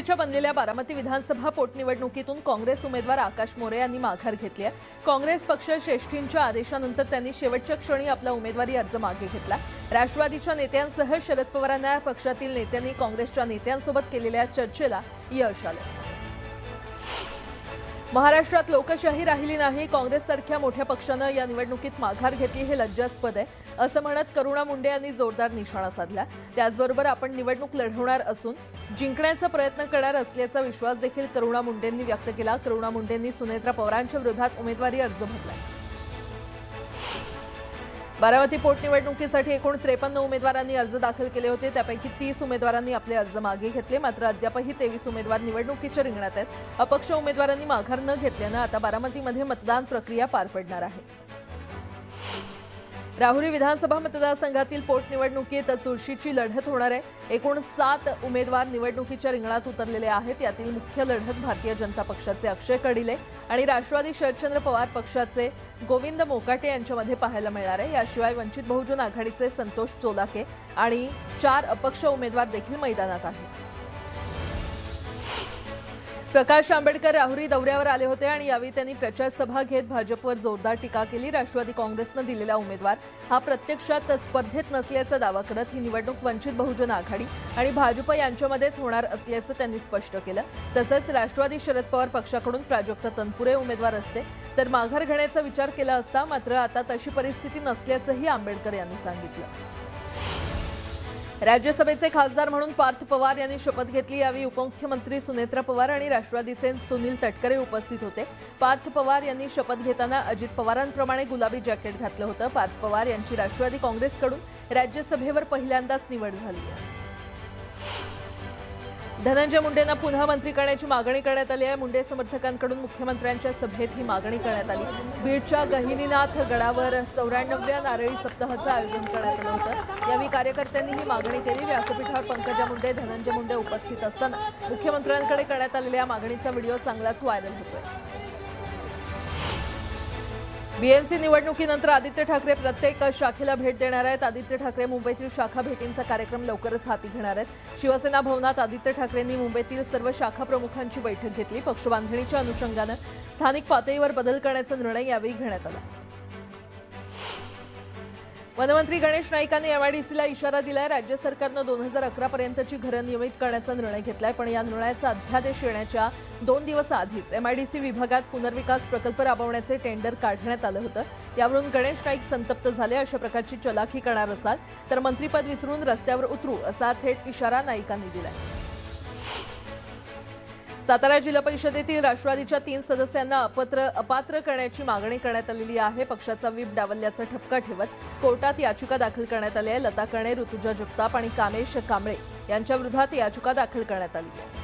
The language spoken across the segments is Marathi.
शिवसेनेच्या बनलेल्या बारामती विधानसभा पोटनिवडणुकीतून काँग्रेस उमेदवार आकाश मोरे यांनी माघार घेतली आहे। काँग्रेस पक्ष श्रेष्ठींच्या आदेशानंतर त्यांनी शेवटच्या क्षणी आपला उमेदवारी अर्ज मागे घेतला। राष्ट्रवादीच्या नेत्यांसह शरद पवारांना पक्षातील नेत्यांनी काँग्रेसच्या नेत्यांसोबत केलेल्या चर्चेला यश आले। महाराष्ट्रात लोकशाही राहिली नाही, काँग्रेससारख्या मोठ्या पक्षानं या निवडणुकीत माघार घेतली हे लज्जास्पद आहे असं म्हणत करुणा मुंडे यांनी जोरदार निशाणा साधला। त्याचबरोबर आपण निवडणूक लढवणार असून जिंकण्याचा प्रयत्न करणार असल्याचा विश्वास देखील करुणा मुंडेंनी व्यक्त केला। करुणा मुंडेंनी सुनेत्रा पवारांच्या विरोधात उमेदवारी अर्ज भरला। बारामती पोटनिवडणुकीसाठी एकूण 53 उमेदवारांनी अर्ज दाखल केले होते, त्यापैकी 30 उमेदवारांनी आपले अर्ज मागे घेतले। मात्र अद्यापही 23 उमेदवार निवडणुकीच्या रिंगणात आहेत। अपक्ष उमेदवारांनी माघार न घेतल्यानं आता बारामतीमध्ये मतदान प्रक्रिया पार पडणार आहे। राहुरी विधानसभा मतदारसंघातील पोटनिवडणुकीत चुरशीची लढत होणार आहे। एकूण 7 उमेदवार निवडणुकीच्या रिंगणात उतरलेले आहेत। यातील मुख्य लढत भारतीय जनता पक्षाचे अक्षय कडिले आणि राष्ट्रवादी शरदचंद्र पवार पक्षाचे गोविंद मोकाटे यांच्यामध्ये पाहायला मिळणार आहे। याशिवाय वंचित बहुजन आघाडीचे संतोष चोलाके आणि 4 अपक्ष उमेदवार देखील मैदानात आहेत। प्रकाश आंबेडकर राहुरी दौऱ्यावर आले होते आणि यावेळी त्यांनी प्रचार सभा घेत भाजपवर जोरदार टीका केली। राष्ट्रवादी काँग्रेसनं दिलेला उमेदवार हा प्रत्यक्षात स्पर्धेत नसल्याचा दावा करत ही निवडणूक वंचित बहुजन आघाडी आणि भाजप यांच्यामध्येच होणार असल्याचं त्यांनी स्पष्ट केलं। तसंच राष्ट्रवादी शरद पवार पक्षाकडून प्राजक्त तनपुरे उमेदवार असते तर माघार घेण्याचा विचार केला असता, मात्र आता तशी परिस्थिती नसल्याचंही आंबेडकर यांनी सांगितलं। राज्यसभेचे खासदार म्हणून पार्थ पवार यांनी शपथ घेतली। यावेळी उपमुख्यमंत्री सुनेत्रा पवार आणि राष्ट्रवादीचे सुनील तटकरे उपस्थित होते। पार्थ पवार यांनी शपथ घेताना अजित पवारांप्रमाणे गुलाबी जॅकेट घातलं होतं। पार्थ पवार यांची राष्ट्रवादी काँग्रेसकडून राज्यसभेवर पहिल्यांदाच निवड झाली आहे। धनंजय मुंडेंना पुन्हा मंत्री करण्याची मागणी करण्यात आली आहे। मुंडे समर्थकांकडून मुख्यमंत्र्यांच्या सभेत ही मागणी करण्यात आली। बीडच्या गहिनीनाथ गडावर 94व्या नारळी सप्ताहाचं आयोजन करण्यात आलं होतं। यावेळी कार्यकर्त्यांनी ही मागणी केली। व्यासपीठावर पंकजा मुंडे, धनंजय मुंडे उपस्थित असताना मुख्यमंत्र्यांकडे करण्यात आलेल्या मागणीचा व्हिडिओ चांगलाच व्हायरल होतोय। बीएमसी निवडणुकीनंतर आदित्य ठाकरे प्रत्येक शाखेला भेट देणार आहेत। आदित्य ठाकरे मुंबईतील शाखा भेटींचा कार्यक्रम लवकरच हाती घेणार आहेत। शिवसेना भवनात आदित्य ठाकरेंनी मुंबईतील सर्व शाखा प्रमुखांची बैठक घेतली। पक्षबांधणीच्या अनुषंगानं स्थानिक पातळीवर बदल करण्याचा निर्णय यावेळी घेण्यात आला। वनमंत्री गणेश नाईकांनी एमआयडीसीला इशारा दिलाय। राज्य सरकारनं 2011 पर्यंतची घरं नियमित करण्याचा निर्णय घेतलाय, पण या निर्णयाचा अध्यादेश येण्याच्या 2 दिवस आधीच एमआयडीसी विभागात पुनर्विकास प्रकल्प राबवण्याचे टेंडर काढण्यात आलं होतं। यावरून गणेश नाईक संतप्त झाले। अशा प्रकारची चलाखी करणार असाल तर मंत्रिपद विसरून रस्त्यावर उतरू असा थेट इशारा नाईकांनी दिलाय। सातारा जिल्हा परिषदेतील राष्ट्रवादीच्या 3 सदस्यांना अपात्र करण्याची मागणी करण्यात आलेली आहे। पक्षाचा व्हीप डावलल्याचा ठपका ठेवत कोर्टात याचिका दाखल करण्यात आली आहे। लता कर्णे, ऋतुजा जगताप आणि कामेश कांबळे यांच्या विरोधात याचिका दाखल करण्यात आली आहे।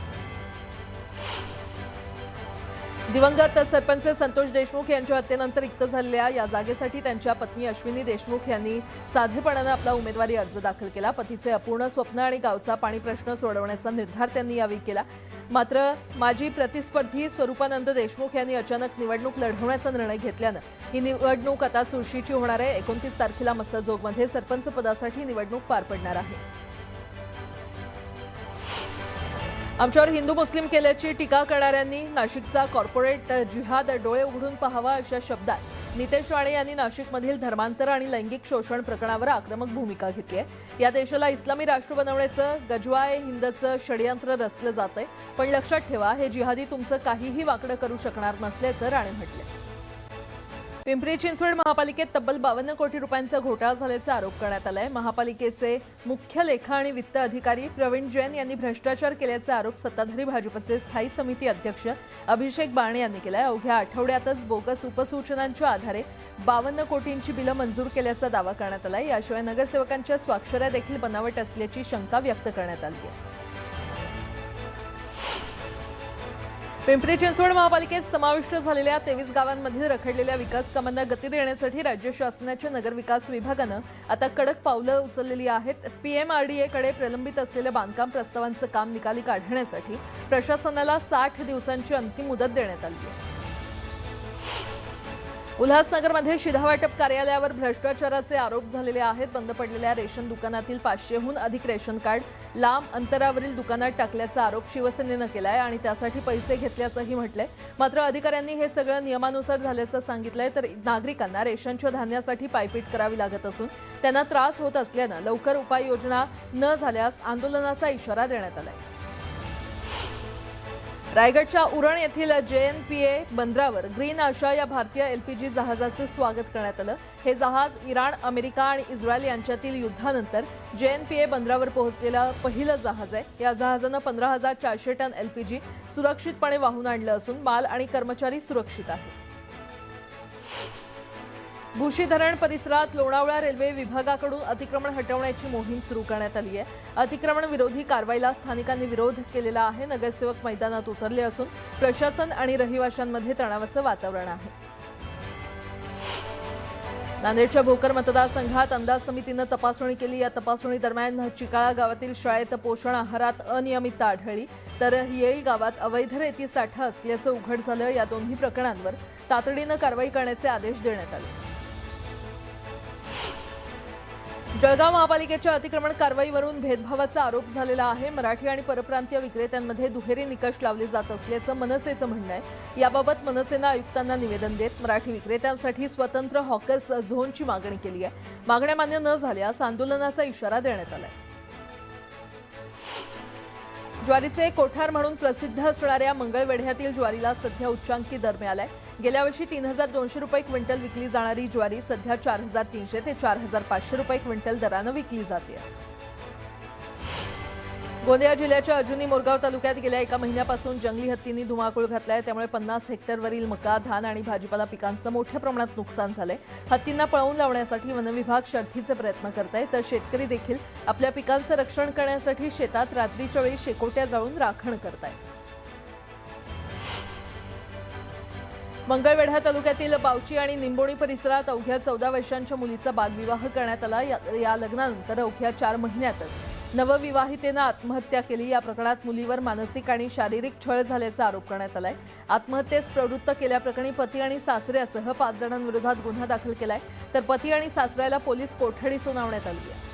दिवंगत सरपंच संतोष देशमुख यांच्या हत्येनंतर रिक्त झालेल्या या जागेसाठी त्यांच्या पत्नी अश्विनी देशमुख यांनी साधेपणानं आपला उमेदवारी अर्ज दाखल केला। पतीचे अपूर्ण स्वप्न आणि गावचा पाणी प्रश्न सोडवण्याचा निर्धार त्यांनी यावेळी केला। मात्र माजी प्रतिस्पर्धी स्वरूपानंद देशमुख यांनी अचानक निवडणूक लढवण्याचा निर्णय घेतल्यानं ही निवडणूक आता चुरशीची होणार आहे। 29 तारखेला मस्सजोगमध्ये सरपंच पदासाठी निवडणूक पार पडणार आहे। आमच्यावर हिंदू मुस्लिम केल्याची टीका करणाऱ्यांनी नाशिकचा कॉर्पोरेट जिहाद डोळे उघडून पाहावा अशा शब्दात नितेश राणे यांनी नाशिकमधील धर्मांतर आणि लैंगिक शोषण प्रकरणावर आक्रमक भूमिका घेतली आहे। या देशाला इस्लामी राष्ट्र बनवण्याचं गजवाय हिंदचं षडयंत्र रचलं जातंय, पण लक्षात ठेवा हे जिहादी तुमचं काहीही वाकडं करू शकणार नसल्याचं राणे म्हटले। पिंपरी चिंचवड महापालिकेत तब्बल 52 कोटी रुपयांचा घोटाळा झाल्याचा आरोप करण्यात आलाय। महापालिकेचे मुख्य लेखा आणि वित्त अधिकारी प्रवीण जैन यांनी भ्रष्टाचार केल्याचा आरोप सत्ताधारी भाजपचे स्थायी समिती अध्यक्ष अभिषेक बाणे यांनी केलाय। अवघ्या आठवड्यातच बोगस उपसूचनांच्या आधारे 52 कोटींची बिलं मंजूर केल्याचा दावा करण्यात आलाय। याशिवाय नगरसेवकांच्या स्वाक्षऱ्या देखील बनावट असल्याची शंका व्यक्त करण्यात आली आहे। पिंपरी चिंचवड महापालिकेत समाविष्ट झालेल्या 23 गावांमध्ये रखडलेल्या विकास कामांना गती देण्यासाठी राज्य शासनाच्या नगरविकास विभागानं आता कडक पावलं उचललेली आहेत। पीएमआरडीएकडे प्रलंबित असलेल्या बांधकाम प्रस्तावांचं काम निकाली काढण्यासाठी प्रशासनाला 60 दिवसांची अंतिम मुदत देण्यात आली आहे। उल्हासनगरमध्ये शिधावाटप कार्यालयावर भ्रष्टाचाराचे आरोप झालेले आहेत। बंद पडलेल्या रेशन दुकानातील 500हून अधिक रेशन कार्ड लांब अंतरावरील दुकानात टाकल्याचा आरोप शिवसेनेनं केलाय आणि त्यासाठी पैसे घेतल्याचंही म्हटलंय। मात्र अधिकाऱ्यांनी हे सगळं नियमानुसार झाल्याचं सांगितलंय, तर नागरिकांना रेशनच्या धान्यासाठी पायपीट करावी लागत असून त्यांना त्रास होत असल्यानं लवकर उपाययोजना न झाल्यास आंदोलनाचा इशारा देण्यात आलाय। रायगडच्या उरण येथील JNPA बंदरावर ग्रीन आशा या भारतीय LPG जहाजाचे स्वागत करण्यात आलं। हे जहाज इराण, अमेरिका आणि इस्रायल यांच्यातील युद्धानंतर JNPA बंदरावर पोहोचलेलं पहिलं जहाज आहे। या जहाजानं 15,400 टन LPG सुरक्षितपणे वाहून आणलं असून माल आणि कर्मचारी सुरक्षित आहेत। भुशी धरण परिसरात लोणावळा रेल्वे विभागाकडून अतिक्रमण हटवण्याची मोहीम सुरू करण्यात आली आहे। अतिक्रमण विरोधी कारवाईला स्थानिकांनी विरोध केलेला आहे। नगरसेवक मैदानात उतरले असून प्रशासन आणि रहिवाशांमध्ये तणावाचं वातावरण आहे। नांदेडच्या भोकर मतदारसंघात अंदाज समितीनं तपासणी केली। या तपासणी दरम्यान चिकाळा गावातील शाळेत पोषण आहारात अनियमितता आढळली, तर येळी गावात अवैध रेती साठा असल्याचं उघड झालं। या दोन्ही प्रकरणांवर तातडीनं कारवाई करण्याचे आदेश देण्यात आले। जळगाव महापालिकेच्या अतिक्रमण कारवाईवरून भेदभावाचा आरोप झालेला आहे। मराठी आणि परप्रांतीय विक्रेत्यांमध्ये दुहेरी निकष लावले जात असल्याचं मनसेचं म्हणणं आहे। याबाबत मनसेनं आयुक्तांना निवेदन देत मराठी विक्रेत्यांसाठी स्वतंत्र हॉकर्स झोनची मागणी केली आहे। मागण्या मान्य न झाल्यास आंदोलनाचा इशारा देण्यात आलाय। ज्वारीचे कोठार म्हणून प्रसिद्ध असणाऱ्या मंगळवेढ्यातील ज्वारीला सध्या उच्चांकी दर मिळालाय। गेल्या वर्षी 3,200 रुपये क्विंटल विकली जाणारी ज्वारी सध्या 4,300 ते 4,500 रुपये क्विंटल दरानं विकली जाते। गोंदिया जिल्ह्याच्या अजुनी मोरगाव तालुक्यात गेल्या एका महिन्यापासून जंगली हत्तींनी धुमाकूळ घातलाय। त्यामुळे 50 हेक्टरवरील मका, धान आणि भाजीपाला पिकांचं मोठ्या प्रमाणात नुकसान झालंय। हत्तींना पळवून लावण्यासाठी वनविभाग शर्थीचे प्रयत्न करत आहे, तर शेतकरी देखील आपल्या पिकांचं रक्षण करण्यासाठी शेतात रात्रीच्या वेळी शेकोट्या जाळून राखण करतायत। मंगळवेढा तालुक्यातील बावची आणि निंबोणी परिसरात अवघ्या 14 वर्षांच्या मुलीचा बालविवाह करण्यात आला। या लग्नानंतर अवघ्या 4 महिन्यातच नवविवाहितेनं आत्महत्या केली। या प्रकरणात मुलीवर मानसिक आणि शारीरिक छळ झाल्याचा आरोप करण्यात आलाय। आत्महत्येस प्रवृत्त केल्याप्रकरणी पती आणि सासऱ्यासह 5 जणांविरोधात गुन्हा दाखल केलाय, तर पती आणि सासऱ्याला पोलीस कोठडी सुनावण्यात आली आहे।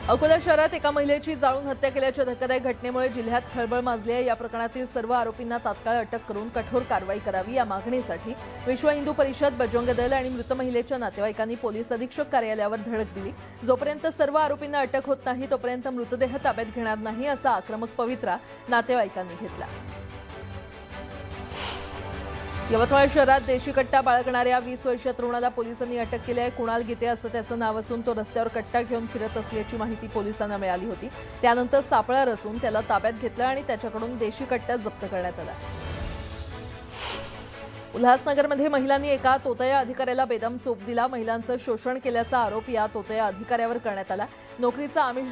अकोला शहरात एका महिलेची जाळून हत्या केल्याच्या धक्कादायक घटनेमुळे जिल्ह्यात खळबळ माजली आहे। या प्रकरणातील सर्व आरोपींना तात्काळ अटक करून कठोर कारवाई करावी या मागणीसाठी विश्व हिंदू परिषद, बजरंग दल आणि मृत महिलेच्या नातेवाईकांनी पोलीस अधीक्षक कार्यालयावर धडक दिली। जोपर्यंत सर्व आरोपींना अटक होत नाही तोपर्यंत मृतदेह ताब्यात घेणार नाही असा आक्रमक पवित्रा नातेवाईकांनी घेतला। यवतमाळ शहरात देशी कट्टा बाळगणाऱ्या 20 वर्षीय तरुणाला पोलिसांनी अटक केली आहे। कुणाल गीते असं त्याचं नाव असून तो रस्त्यावर कट्टा घेऊन फिरत असल्याची माहिती पोलिसांना मिळाली होती। त्यानंतर सापळा रचून त्याला ताब्यात घेतलं आणि त्याच्याकडून देशी कट्टा जप्त करण्यात आला। उल्हासनगरमध्ये महिलांनी एका तोतया अधिकाऱ्याला बेदम चोप दिला। महिलांचं शोषण केल्याचा आरोप या तोतया अधिकाऱ्यावर करण्यात आला। नोकरीचा आमिष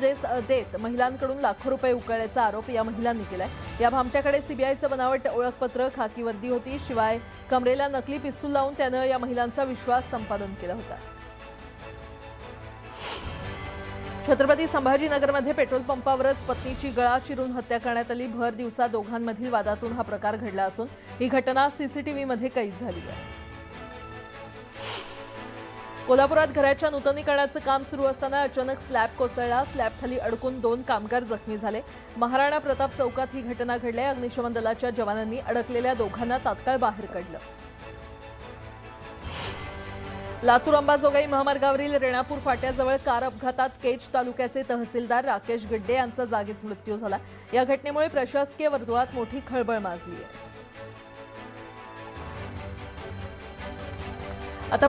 देत महिलांकडून लाखो रुपये उकळल्याचा आरोप या महिलांनी केलाय। या भामट्याकडे सीबीआयचं बनावट ओळखपत्र, खाकी वर्दी होती, शिवाय कमरेला नकली पिस्तूल लावून त्यानं या महिलांचा विश्वास संपादन केला होता। छत्रपती संभाजीनगरमध्ये पेट्रोल पंपावरच पत्नीची गळा चिरून हत्या करण्यात आली। भर दिवसा दोघांमधील वादातून हा प्रकार घडला असून ही घटना सीसीटीव्हीमध्ये कैद झाली आहे। कोल्हापुरात घराच्या नूतनीकरणाचं काम सुरू असताना अचानक स्लॅब कोसळला। स्लॅबखाली अडकून 2 कामगार जखमी झाले। महाराणा प्रताप चौकात ही घटना घडली। अग्निशमन दलाच्या जवानांनी अडकलेल्या दोघांना तात्काळ बाहेर काढलं। लातूर अंबाजोगाई महामार्गावरील रेणापूर फाट्याजवळ कार अपघातात केज तालुक्याचे तहसीलदार राकेश गड्डे यांचा जागीच मृत्यू झाला। या घटनेमुळे प्रशासकीय वर्तुळात मोठी खळबळ माजली आहे। आता